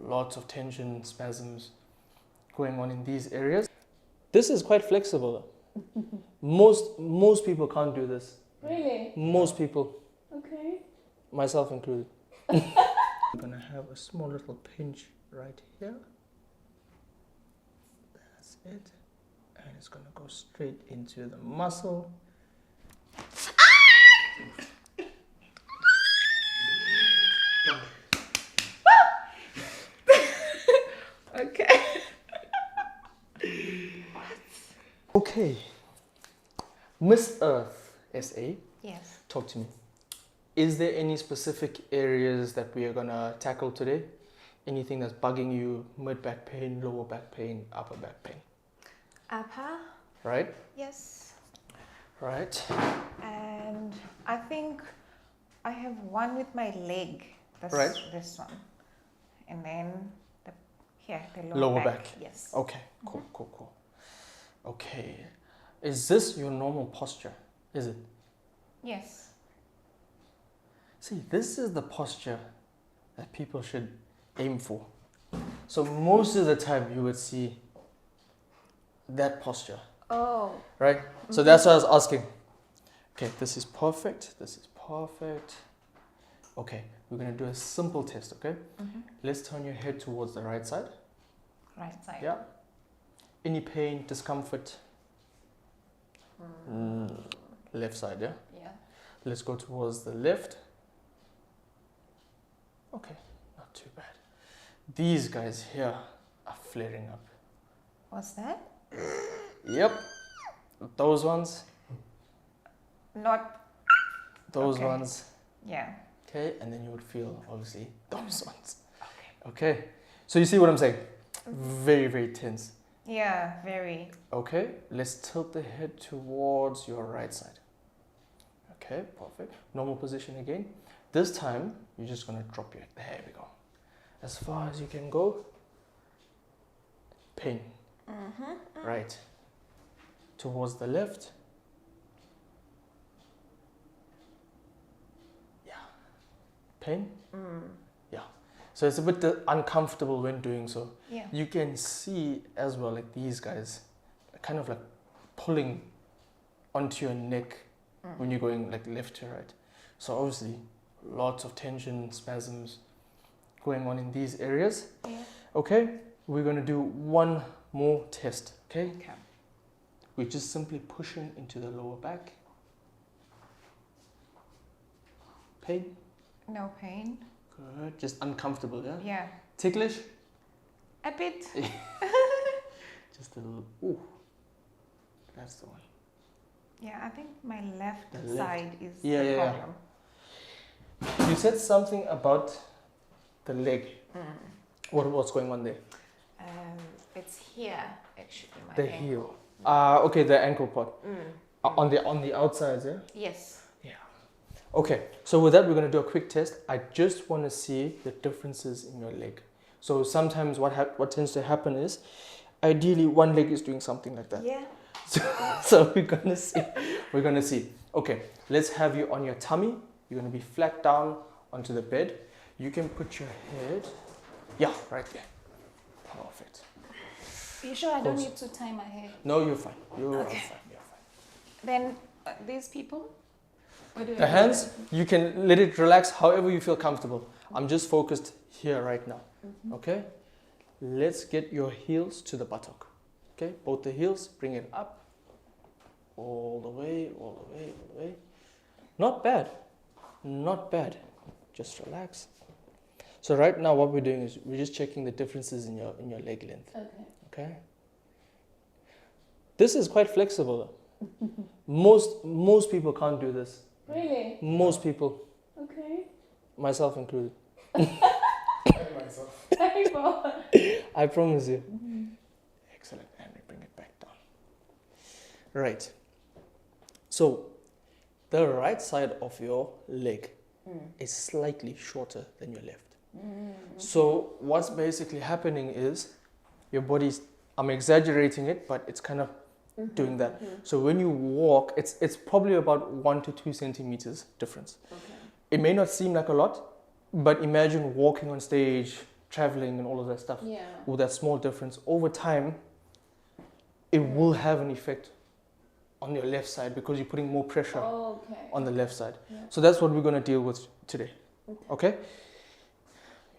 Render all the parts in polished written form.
lots of tension, spasms going on in these areas. This is quite flexible. Most people can't do this. Really? Most people, Okay. myself included. I'm gonna have a small little pinch right here. That's it. And it's gonna go straight into the muscle. Okay. Okay. Miss Earth SA, Yes. talk to me. Is there any specific areas that we are gonna tackle today? Anything that's bugging you? Mid back pain, lower back pain, upper back pain, Upper. right? Yes. Right. And I think I have one with my leg. Right. This one. And then the Lower back. Yes. Okay, cool. Okay. Is this your normal posture? Is it? Yes. See, this is the posture that people should aim for. So most of the time you would see that posture, Oh. right? So that's what I was asking. Okay, this is perfect. This is perfect. Okay, we're going to do a simple test, okay? Let's turn your head towards the right side. Right side. Yeah. Any pain, discomfort? Left side, yeah? Yeah. Let's go towards the left. Okay, not too bad. These guys here are flaring up. What's that? Yep. Those ones. Not. Those Okay. ones. Yeah. Okay, and then you would feel, obviously, those ones. Okay. So you see what I'm saying? Very, very tense. Yeah. Very. Okay, let's tilt the head towards your right side. Okay, perfect. Normal position again. This time, you're just going to drop your, there we go. As far as you can go. Pain. Right. Towards the left. Yeah. Pain. Yeah. So it's a bit uncomfortable when doing so. Yeah. You can see as well, like these guys are kind of like pulling onto your neck when you're going like left to right. So obviously lots of tension, spasms going on in these areas. Yeah. Okay, we're going to do one more test. Okay, Okay. we're just simply pushing into the lower back. Pain? No pain. Good. Just uncomfortable, yeah? Yeah. Ticklish? A bit. Just a little. Ooh, that's the one. Yeah. I think my left The left. side is Yeah, the yeah, yeah. problem. You said something about the leg. What's going on there? It's here actually. My The ankle. heel. Okay, the ankle part. On the outside, yeah? Yes. Yeah. Okay, so with that, we're going to do a quick test. I just want to see the differences in your leg. So sometimes what tends to happen is, ideally, one leg is doing something like that. Yeah. So we're going to see. We're going to see. Okay, let's have you on your tummy. You're going to be flat down onto the bed. You can put your head, yeah, right there. Perfect. You sure I don't Close. need to tie my hair? No, you're fine. You're Okay. fine. You're fine. Then these people? What do I The do? hands, you can let it relax however you feel comfortable. I'm just focused here right now. Okay? Let's get your heels to the buttock. Okay? Both the heels, bring it up. All the way, all the way, all the way. Not bad. Not bad. Just relax. So right now what we're doing is we're just checking the differences in your leg length. Okay. Okay? This is quite flexible. Most people can't do this. Really? Most people, Okay. myself included. Myself. I promise you. Excellent. And we bring it back down. Right. So, the right side of your leg is slightly shorter than your left. So, what's basically happening is your body's, I'm exaggerating it, but it's kind of doing that. So, when you walk, it's probably about 1 to 2 centimeters difference. Okay. It may not seem like a lot, but imagine walking on stage traveling and all of that stuff, Yeah. with that small difference, over time, it will have an effect on your left side because you're putting more pressure on the left side. Yeah. So that's what we're going to deal with today. Okay. Okay?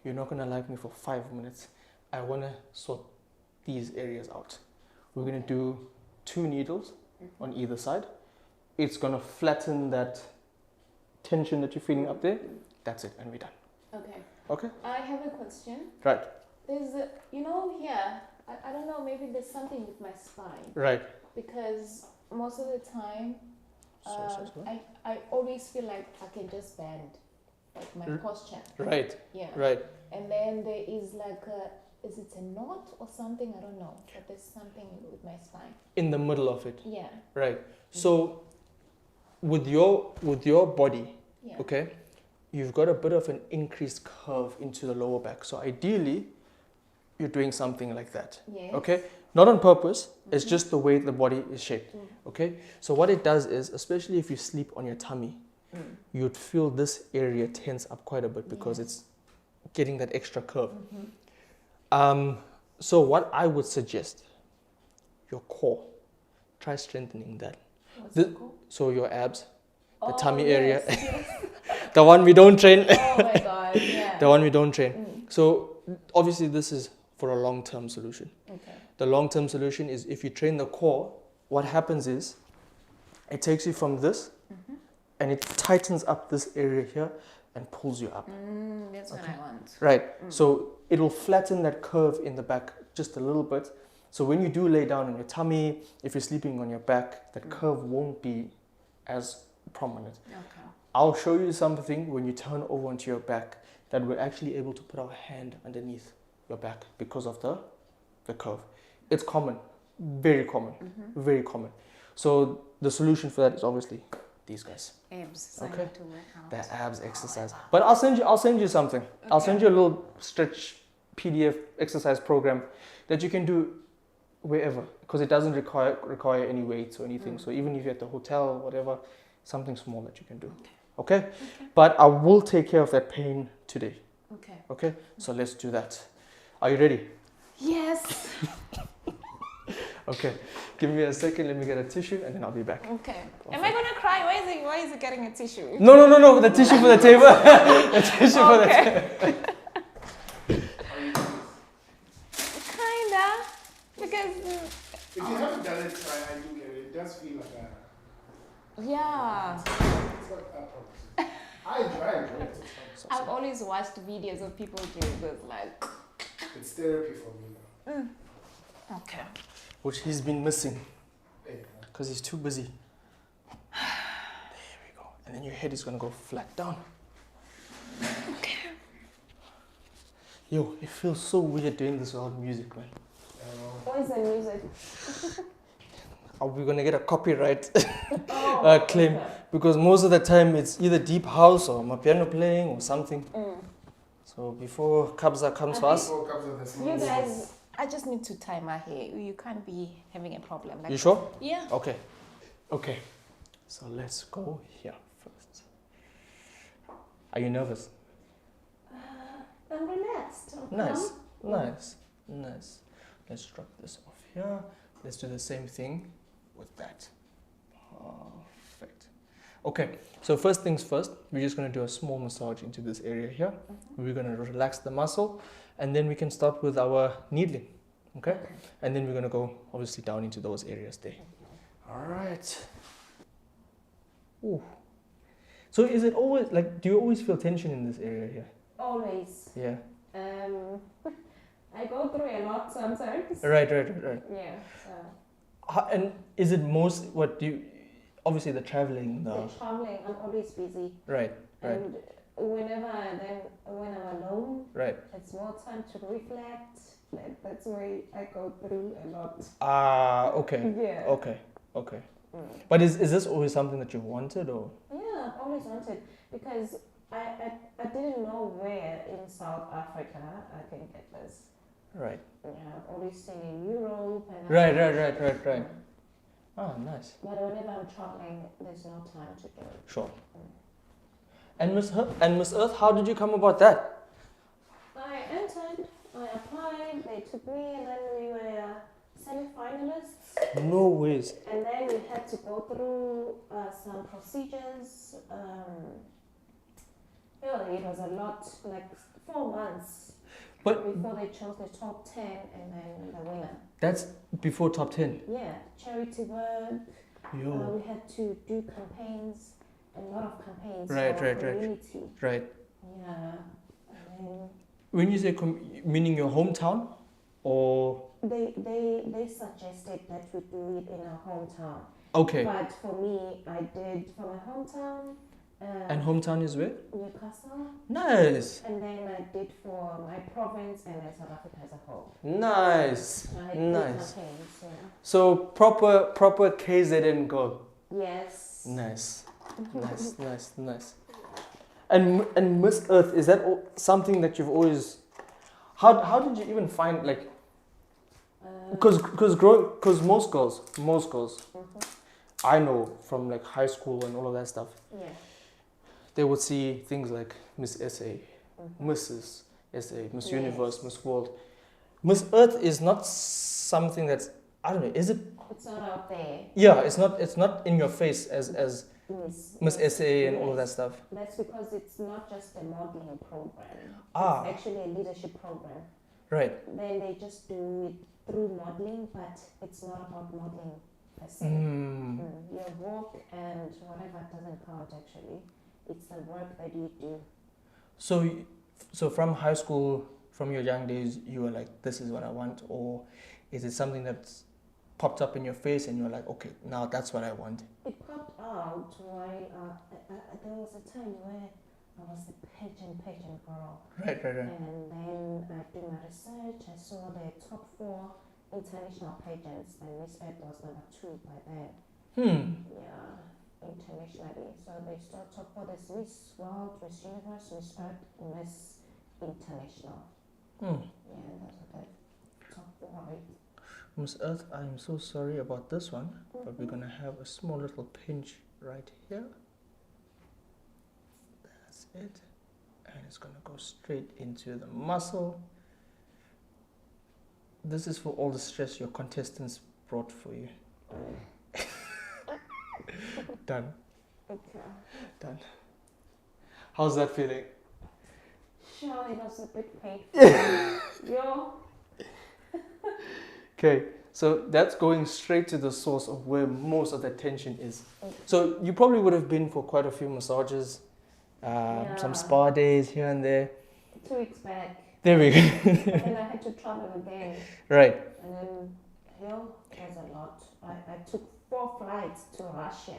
You're not going to like me for 5 minutes. I want to sort these areas out. We're going to do 2 needles on either side. It's going to flatten that tension that you're feeling up there. That's it, and we're done. Okay. Okay? I have a question. Right. There's, here, I don't know, maybe there's something with my spine. Right. Because most of the time, I always feel like I can just bend, like my posture. Right. Yeah. Right. And then there is like is it a knot or something? I don't know. But there's something with my spine. In the middle of it. Yeah. Right. So with your body, Yeah. okay, you've got a bit of an increased curve into the lower back. So ideally, you're doing something like that. Yes. Okay? Not on purpose. It's just the way the body is shaped. Okay? So what it does is, especially if you sleep on your tummy, you'd feel this area tense up quite a bit because it's getting that extra curve. So what I would suggest, your core, try strengthening that. What's it called? So your abs, the Oh, tummy yes, area, yes. the one we don't train. Oh my God, yeah. The one we don't train. So obviously this is for a long-term solution. Okay. The long-term solution is if you train the core, what happens is it takes you from this and it tightens up this area here and pulls you up. That's what I want. Right. So it'll flatten that curve in the back just a little bit. So when you do lay down on your tummy, if you're sleeping on your back, that curve won't be as prominent. Okay. I'll show you something when you turn over onto your back that we're actually able to put our hand underneath your back because of the curve. It's common, very common, very common. So the solution for that is obviously these guys. Abs. So Okay. I need to work out. The abs exercise. But I'll send you something. I'll send you a little stretch PDF exercise program that you can do wherever because it doesn't require any weights or anything. So even if you're at the hotel, whatever, something small that you can do. Okay? But I will take care of that pain today. Okay. Okay? So let's do that. Are you ready? Yes. Okay. Give me a second. Let me get a tissue and then I'll be back. Okay. Am I gonna cry? Why is it getting a tissue? No. The tissue for the table. The tissue for the table. Kinda. Because If you haven't done it, I do get it. It does feel like a. yeah. It's not that promise. I enjoy it. I've always watched videos of people doing this like It's therapy for me now. okay. Which he's been missing There you go. because he's too busy. There we go. And then your head is going to go flat down. Okay. Yo, it feels so weird doing this without music, man. What is the music? Are we going to get a copyright Oh, claim? okay. Because most of the time it's either deep house or my piano playing or something. So before Kabza comes for us. Before it comes with the small You ones. guys, I just need to tie my hair. You can't be having a problem. Like You sure? Yeah. Okay. Okay. So let's go here first. Are you nervous? I'm relaxed. Nice. Nice. Nice. Let's drop this off here. Let's do the same thing with that. Perfect. Okay. So first things first, we're just going to do a small massage into this area here. We're going to relax the muscle and then we can start with our needling. Okay? And then we're going to go obviously down into those areas there. All right. Ooh. So is it always like, do you always feel tension in this area here? Always. Yeah. I go through a lot sometimes. Right. Yeah. So. And is it most, what do you, obviously the traveling, The traveling, I'm always busy. right, And when I'm alone, right. it's more time to reflect. Like, that's why I go through a lot. Okay, Yeah. okay. But is this always something that you wanted or? Yeah, I've always wanted because I didn't know where in South Africa I can get this. Right. Yeah, I've always seen in Europe and Right. Oh, nice. But whenever I'm traveling, there's no time to do it. Sure. And Miss Earth, how did you come about that? I entered I applied, they took me, and then we were semi-finalists. No ways. And then we had to go through some procedures. It was a lot, like 4 months before they chose the top 10 and then the winner. That's before top 10. Yeah, charity work. Yo. We had to do campaigns, a lot of campaigns Right, for right, community. Right. Yeah. And then When you say meaning your hometown, or they suggested that we do it in our hometown. okay. But for me, I did for my hometown. And hometown is where? Newcastle. Nice. And then I did for my province and then South Africa as a whole. Nice. I did Nice. campaigns, yeah. So proper KZN girl. Yes. Nice. Nice. And Miss Earth, is that something that you've always? How did you even find, like? Because most girls, I know from like high school and all of that stuff. Yeah. They would see things like Miss SA, Mrs. SA, Miss Universe, Miss World. Miss Earth is not something that's, I don't know, is it? It's not out there. Yeah, it's not in your face as Miss SA and all of that stuff. That's because it's not just a modeling program. Ah. It's actually a leadership program. Right. Then they just do it through modeling, but it's not about modeling per se. Your work and whatever doesn't count actually. It's the work that you do. So from high school, from your young days, you were like, this is what I want, or is it something that's popped up in your face and you're like, okay, now that's what I want? It popped out while there was a time where I was a pageant girl. Right. And then I did my research. I saw the top 4 international pageants, and Miss Earth was number 2 by then. Yeah, internationally. So they start top 4. There's Miss World, Miss Universe, Miss Earth, Miss International. Yeah, those are the top 4, right? Miss Earth, I'm so sorry about this one, but we're gonna have a small little pinch right here. That's it. And it's gonna go straight into the muscle. This is for all the stress your contestants brought for you. Done. Okay. Done. How's that feeling? Sure, it was a bit painful. Yo. Okay, so that's going straight to the source of where most of the tension is. So you probably would have been for quite a few massages, some spa days here and there. 2 weeks back. There we go. And then I had to travel again. Right. And then, it was a lot. I took 4 flights to Russia.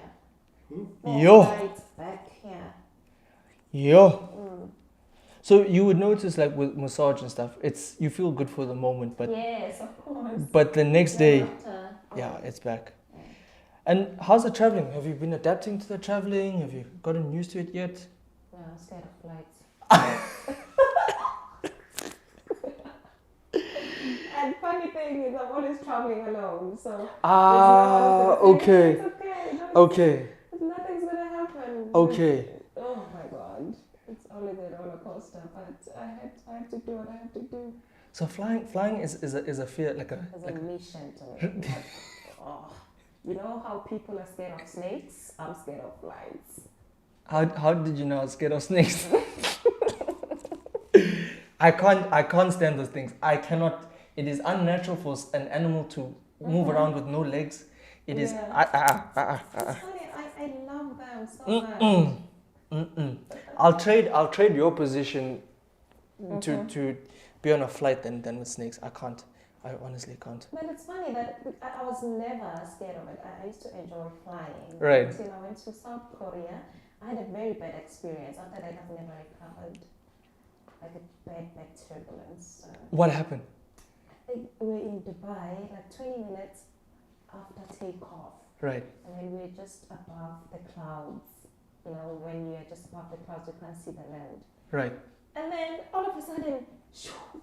4 flights back here. So you would notice, like with massage and stuff, you feel good for the moment, but yes, of course. But the next day, after, it's back. Yeah. And how's the traveling? Have you been adapting to the traveling? Have you gotten used to it yet? No, I'm scared of flights. And funny thing is, I'm always traveling alone, so okay. It's okay. Okay. Nothing's gonna happen. Okay. Oh my God. It's only the roller coaster, but I have to do what I have to do. So flying is a fear, like a... It's a mission to me. You know how people are scared of snakes? I'm scared of flies. How did you know I was scared of snakes? I can't stand those things. I cannot. It is unnatural for an animal to move around with no legs. It is. It's funny. I love them so much. I'll trade your position to be on a flight than with snakes. I can't. I honestly can't. But it's funny that I was never scared of it. I used to enjoy flying. Right. Until I went to South Korea. I had a very bad experience. After that, I've never recovered. Like a bad turbulence. What happened? We were in Dubai, like 20 minutes after takeoff. Right. And then we were just above the clouds. You know, when you're just above the clouds, you can't see the land. Right. And then all of a sudden,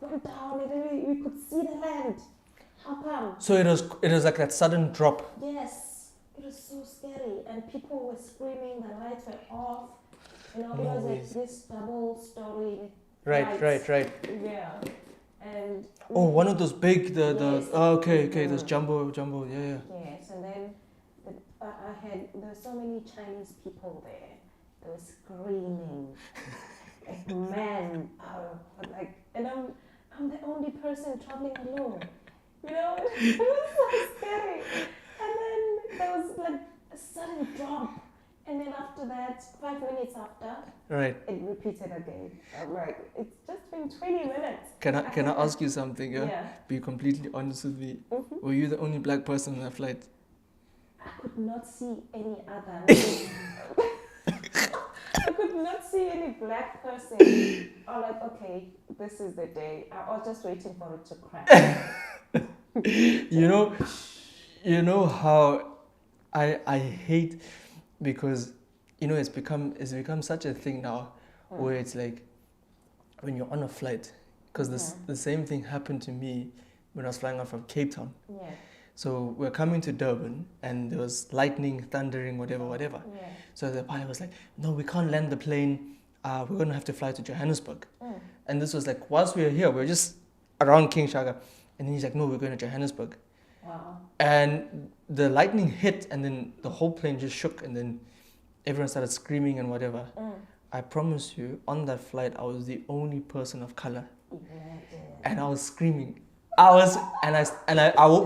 went down, and then we could see the land. How come? So it was like that sudden drop. Yes, it was so scary, and people were screaming. The lights were off. You know, it was like this double story. Right. Yeah. And Oh, one of those big, Yes. okay, those jumbo, yeah. yes, and then there were so many Chinese people there. They were screaming, like man, and I'm the only person traveling alone. You know, it was so scary. And then there was like a sudden drop, and then after that, 5 minutes after, Right. it repeated again. I'm like, it's just been 20 minutes. Can I ask you something? Yeah. Be completely honest with me. Mhm. Were you the only black person on that flight? I could not see any other. I could not see any black person. I'm like, okay, this is the day. I was just waiting for it to crack. You know how I hate, because it's become such a thing now where it's like when you're on a flight, because the same thing happened to me when I was flying out from Cape Town. Yeah. So we're coming to Durban and there was lightning, thundering, whatever. Yeah. So the pilot was like, no, we can't land the plane. We're going to have to fly to Johannesburg. And this was like, whilst we were here, we were just around King Shaka. And then he's like, no, we're going to Johannesburg. Wow. And the lightning hit and then the whole plane just shook and then everyone started screaming and whatever. I promise you, on that flight, I was the only person of color. And I was screaming. I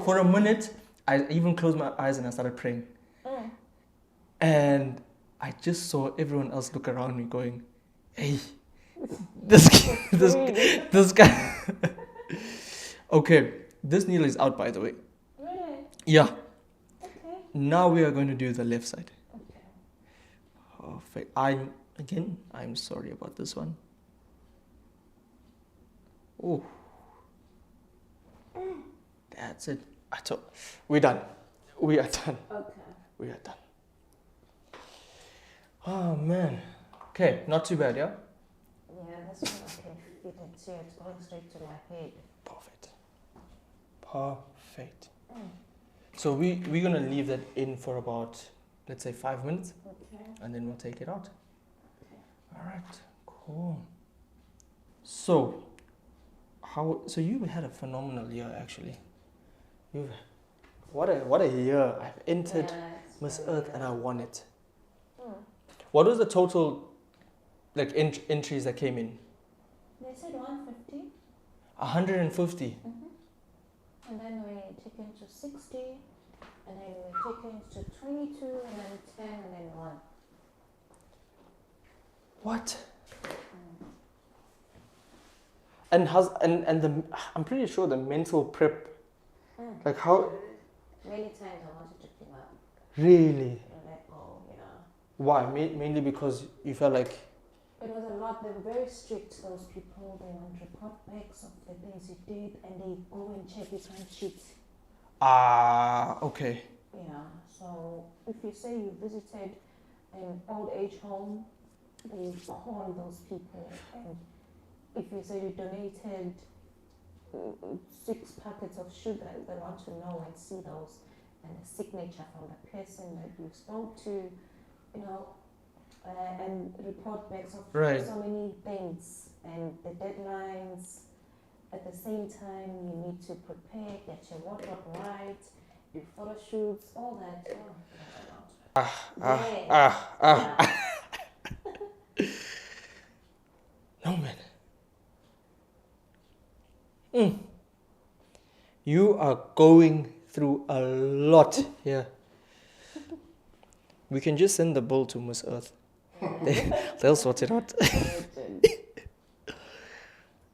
for a minute, I even closed my eyes and I started praying. And I just saw everyone else look around me going, hey, this guy. Okay, this needle is out, by the way. Really? Yeah. Okay. Now we are going to do the left side. Okay. Perfect. I'm sorry about this one. Oh. That's it. We're done. We are done. Okay. We are done. Oh man. Okay, not too bad, yeah? Yeah, this one I can fit it too. It's going straight to my head. Perfect. So we're gonna leave that in for about, let's say, 5 minutes, Okay. and then we'll take it out. All right, cool. So you had a phenomenal year, actually. What a year! I've entered Miss Earth and I won it. What was the total, like, entries that came in? They said 150. 150. And then we took into 60, and then we took into 22, and then 10, and then 1. What? And I'm pretty sure the mental prep, like how. Many times I wanted to give up. Really? And let go, yeah. Why? Mainly because you felt like. It was a lot. They were very strict, those people. They want report backs of the things you did, and they go and check which one cheats. Okay. Yeah, so if you say you visited an old age home, they call those people. And if you say you donated 6 packets of sugar, they want to know and see those, and the signature from the person that you spoke to, and report backs of so many things, and the deadlines. At the same time, you need to prepare, get your wardrobe right, do photo shoots, all that. No, man. You are going through a lot here. We can just send the bill to Miss Earth. They'll sort it out.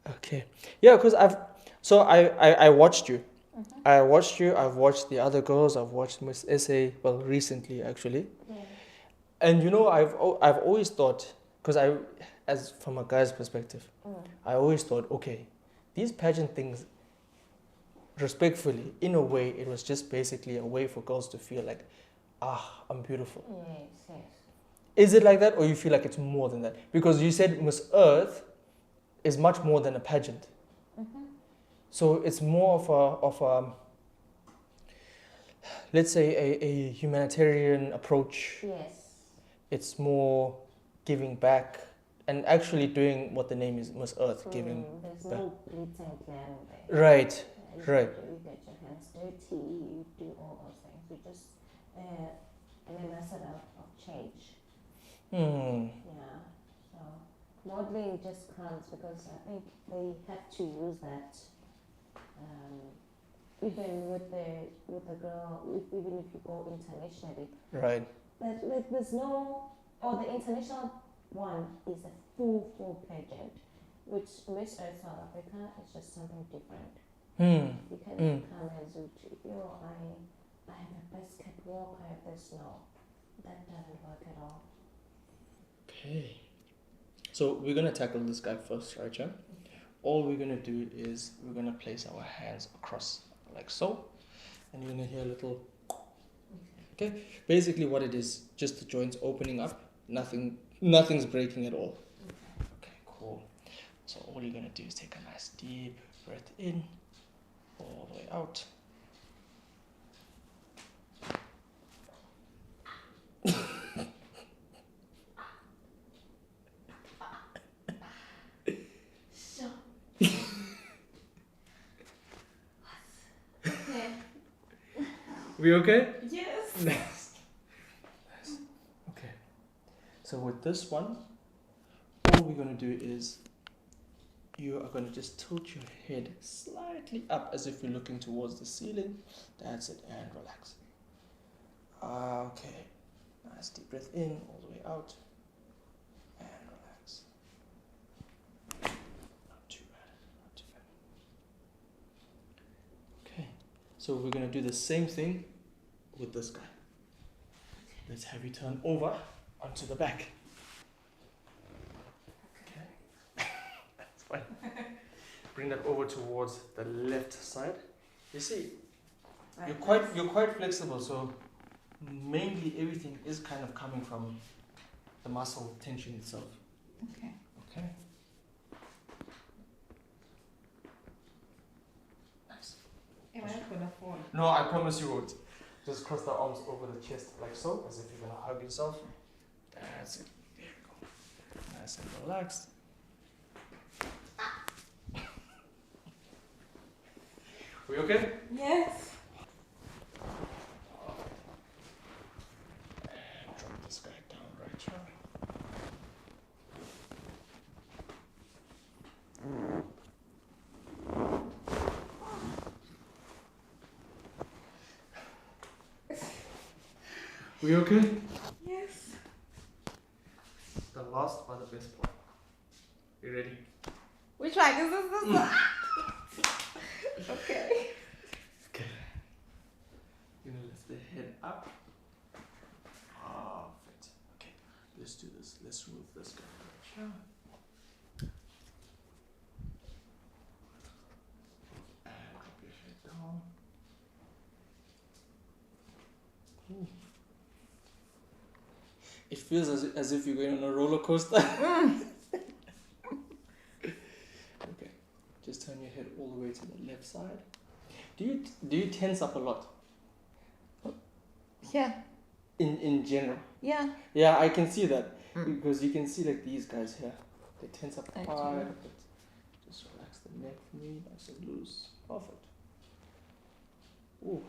Okay. Yeah, because I watched you. I watched you. I've watched the other girls. I've watched Miss SA. Well, recently actually. Yeah. And I've always thought, because as from a guy's perspective, I always thought, okay, these pageant things, respectfully, in a way, it was just basically a way for girls to feel like, I'm beautiful. Yes. Is it like that, or you feel like it's more than that? Because you said Miss Earth is much more than a pageant. So it's more of a let's say a humanitarian approach. Yes. It's more giving back and actually doing what the name is, Miss Earth, giving. There's the- no bleeding gland there. Right. You Right. You get your hands dirty, you do all those things. You just, an ambassador of change. Yeah. So modeling just comes because I think they have to use that. Even with the girl, even if you go internationally, Right. like there's no, or the international one is a full pageant, which Miss Earth South Africa is just something different. You cannot come as I have a best catwalk, I have this. No, that doesn't work at all. Okay. So we're gonna tackle this guy first, right, Jim? All we're gonna do is we're gonna place our hands across like so, and you're gonna hear a little. Okay. Basically, what it is, just the joints opening up. Nothing's breaking at all. Okay, cool. So all you're gonna do is take a nice deep breath in, all the way out. We okay? Yes. Nice. Okay. So with this one, all we're going to do is you are going to just tilt your head slightly up as if you're looking towards the ceiling. That's it, and relax. Okay. Nice deep breath in, all the way out, and relax. Not too bad, not too bad. Okay. So we're going to do the same thing with this guy. Let's have you turn over onto the back. Okay. That's fine. Bring that over towards the left side. You see, you're quite flexible, so mainly everything is kind of coming from the muscle tension itself. Okay. Okay. Nice. Am I not gonna fall? No, I promise you won't. Just cross the arms over the chest like so, as if you're gonna hug yourself. That's it. There you go. Nice and relaxed. We okay? Yes. And drop this guy down right here. We okay? Yes. The last but the best part. You ready? Which one? Is this one? Okay. Okay. You're gonna lift the head up. Perfect. Okay. Let's do this. Let's remove this guy right here. And drop your head down. Ooh. It feels as if you're going on a roller coaster. Okay. Just turn your head all the way to the left side. Do you tense up a lot? Yeah. In general? Yeah. Yeah, I can see that. Because you can see like these guys here. They tense up I quite do. a bit. Just relax the neck for me, nice and loose. Perfect. Ooh.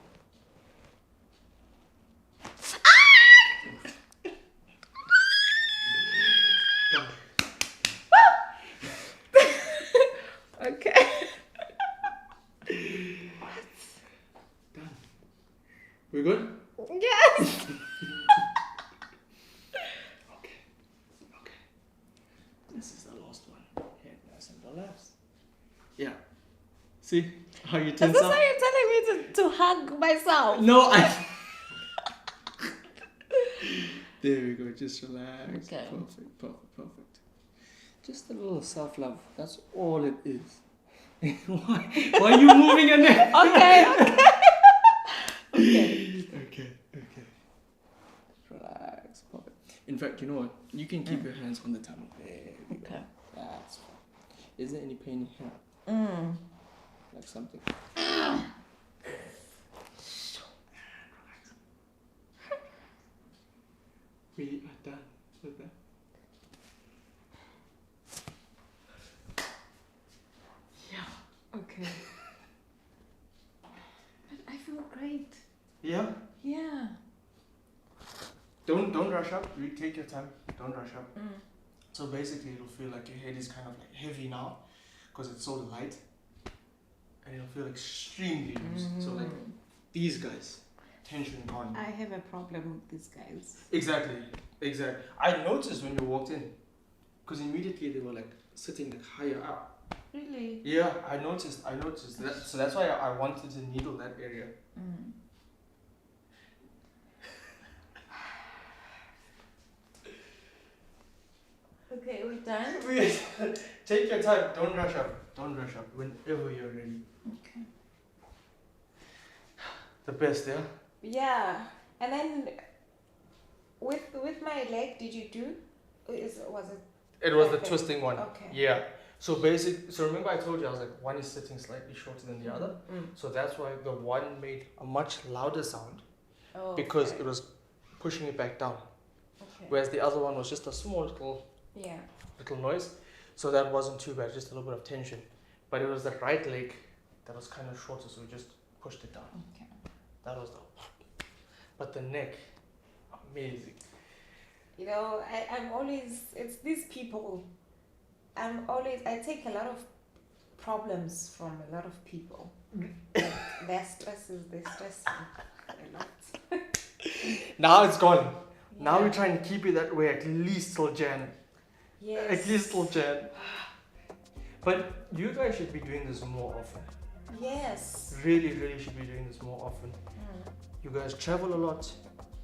Okay. Done. We good? Yes. Okay. This is the last one. Head nice and relaxed. Yeah. See how you Is tense this up? how you're telling me to hug myself? No, I. There we go. Just relax. Okay. Perfect. Just a little self-love. That's all it is. Why are you moving your neck? Okay. Okay. Relax. Perfect. In fact, you know what? You can keep your hands on the tummy. There we go. Okay. That's fine. Is there any pain here? Like something? Relax. We are done with that. great. Yeah. Yeah. Don't rush up. You take your time. Don't rush up. Mm. So basically, it'll feel like your head is kind of like heavy now, because it's so light, and it'll feel extremely loose. So like these guys, tension gone. I have a problem with these guys. Exactly. I noticed when you walked in, because immediately they were like sitting like higher up. Really? Yeah, I noticed that. So that's why I wanted to needle that area. Mm. Okay, we're done. Wait, take your time. Don't rush up. Whenever you're ready. Okay. The best, yeah. Yeah, and then with my leg, did you do? Was it? It was the Okay. twisting one. Okay. Yeah. So remember I told you I was like one is sitting slightly shorter than the other. Mm. So that's why the one made a much louder sound Oh, because okay. it was pushing it back down. Okay. Whereas the other one was just a small little Yeah. noise. So that wasn't too bad, just a little bit of tension. But it was the right leg that was kind of shorter, so we just pushed it down. Okay. That was but the neck, amazing. You know, I'm always, it's these people. I take a lot of problems from a lot of people. Like they stress me a lot. Now it's gone. Now Yeah. we try and keep it that way at least till Jan. Yes. At least till Jan. But you guys should be doing this more often. Yes. Really should be doing this more often. Mm. You guys travel a lot.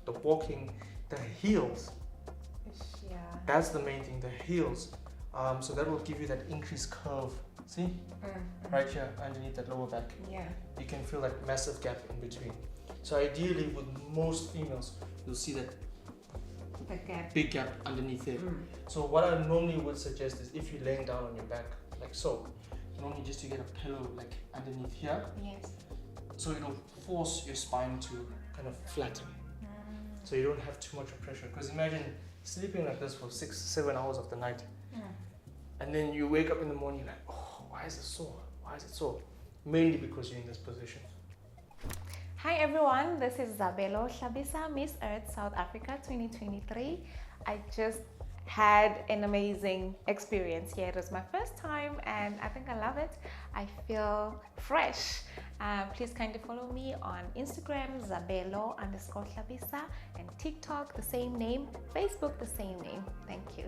The walking, the heels. Yeah. That's the main thing, the heels. So that will give you that increased curve. See? Mm. Right here, underneath that lower back. Yeah. You can feel that massive gap in between. So ideally with most females, you'll see that The gap. big gap underneath there. Mm. So what I normally would suggest is if you're laying down on your back, like so, normally just to get a pillow like underneath here, Yes. so it'll force your spine to kind of flatten. Mm. So you don't have too much pressure. Because imagine sleeping like this for 6-7 hours of the night, Mm. and then you wake up in the morning like, oh, why is it sore? Why is it sore? Mainly because you're in this position. Hi everyone, this is Zabelo Hlabisa, Miss Earth South Africa 2023. I just had an amazing experience here. It was my first time and I think I love it. I feel fresh. Please kindly follow me on Instagram, Zabelo_Hlabisa, and TikTok, the same name, Facebook, the same name. Thank you.